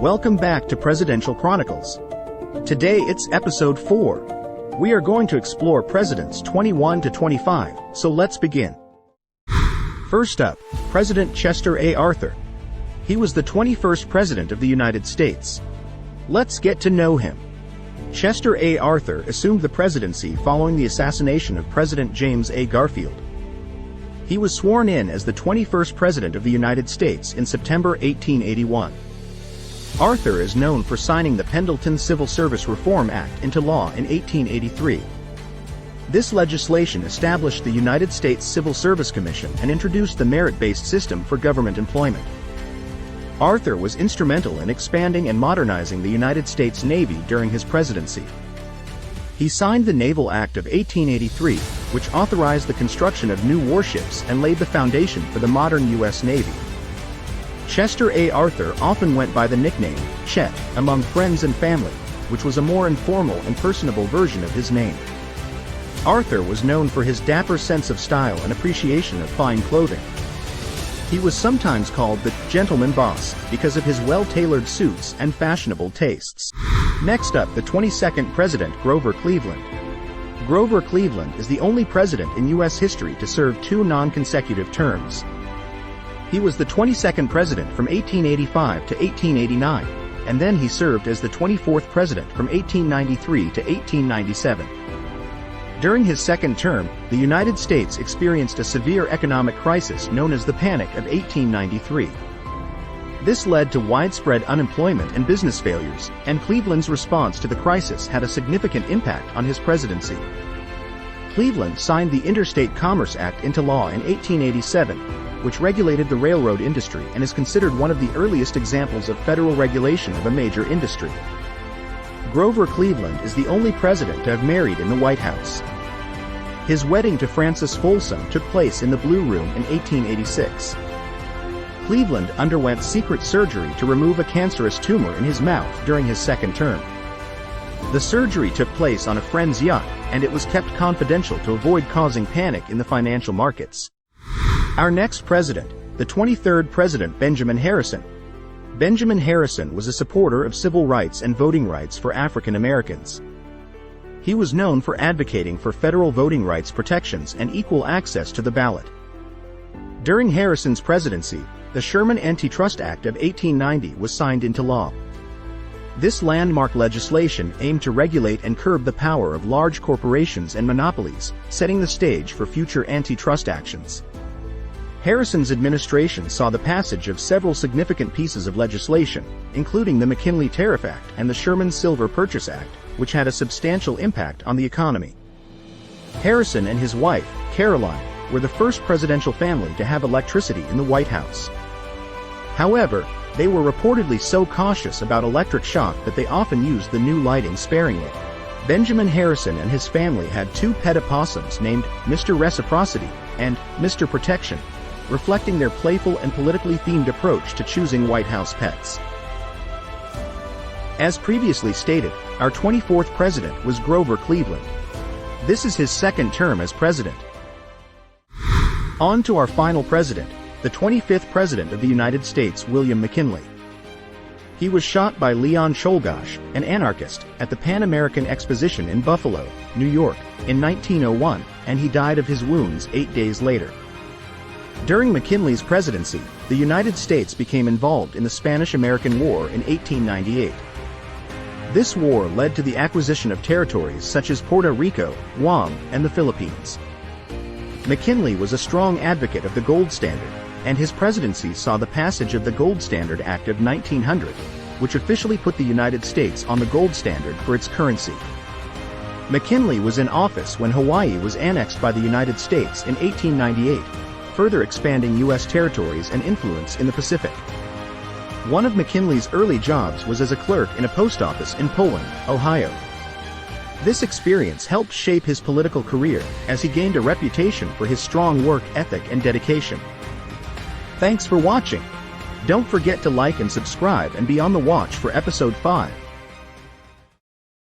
Welcome back to Presidential Chronicles. Today it's episode 4. We are going to explore presidents 21 to 25, so let's begin. First up, President Chester A. Arthur. He was the 21st President of the United States. Let's get to know him. Chester A. Arthur assumed the presidency following the assassination of President James A. Garfield. He was sworn in as the 21st President of the United States in September 1881. Arthur is known for signing the Pendleton Civil Service Reform Act into law in 1883. This legislation established the United States Civil Service Commission and introduced the merit-based system for government employment. Arthur was instrumental in expanding and modernizing the United States Navy during his presidency. He signed the Naval Act of 1883, which authorized the construction of new warships and laid the foundation for the modern U.S. Navy. Chester A. Arthur often went by the nickname Chet among friends and family, which was a more informal and personable version of his name. Arthur was known for his dapper sense of style and appreciation of fine clothing. He was sometimes called the gentleman boss because of his well-tailored suits and fashionable tastes. Next up, the 22nd President Grover Cleveland. Grover Cleveland is the only president in U.S. history to serve 2 non-consecutive terms. He was the 22nd president from 1885 to 1889, and then he served as the 24th president from 1893 to 1897. During his second term, the United States experienced a severe economic crisis known as the Panic of 1893. This led to widespread unemployment and business failures, and Cleveland's response to the crisis had a significant impact on his presidency. Cleveland signed the Interstate Commerce Act into law in 1887, which regulated the railroad industry and is considered one of the earliest examples of federal regulation of a major industry. Grover Cleveland is the only president to have married in the White House. His wedding to Frances Folsom took place in the Blue Room in 1886. Cleveland underwent secret surgery to remove a cancerous tumor in his mouth during his second term. The surgery took place on a friend's yacht, and it was kept confidential to avoid causing panic in the financial markets. Our next president, the 23rd President Benjamin Harrison. Benjamin Harrison was a supporter of civil rights and voting rights for African Americans. He was known for advocating for federal voting rights protections and equal access to the ballot. During Harrison's presidency, the Sherman Antitrust Act of 1890 was signed into law. This landmark legislation aimed to regulate and curb the power of large corporations and monopolies, setting the stage for future antitrust actions. Harrison's administration saw the passage of several significant pieces of legislation, including the McKinley Tariff Act and the Sherman Silver Purchase Act, which had a substantial impact on the economy. Harrison and his wife, Caroline, were the first presidential family to have electricity in the White House. However, they were reportedly so cautious about electric shock that they often used the new lighting sparingly. Benjamin Harrison and his family had 2 pet opossums named Mr. Reciprocity and Mr. Protection, reflecting their playful and politically themed approach to choosing White House pets. As previously stated, our 24th president was Grover Cleveland. This is his second term as president. On to our final president, the 25th President of the United States, William McKinley. He was shot by Leon Czolgosz, an anarchist, at the Pan American Exposition in Buffalo, New York, in 1901, and he died of his wounds 8 days later. During McKinley's presidency, the United States became involved in the Spanish-American War in 1898. This war led to the acquisition of territories such as Puerto Rico, Guam, and the Philippines. McKinley was a strong advocate of the gold standard, and his presidency saw the passage of the Gold Standard Act of 1900, which officially put the United States on the gold standard for its currency. McKinley was in office when Hawaii was annexed by the United States in 1898, further expanding U.S. territories and influence in the Pacific. One of McKinley's early jobs was as a clerk in a post office in Poland, Ohio. This experience helped shape his political career, as he gained a reputation for his strong work ethic and dedication. Thanks for watching. Don't forget to like and subscribe and be on the watch for episode 5.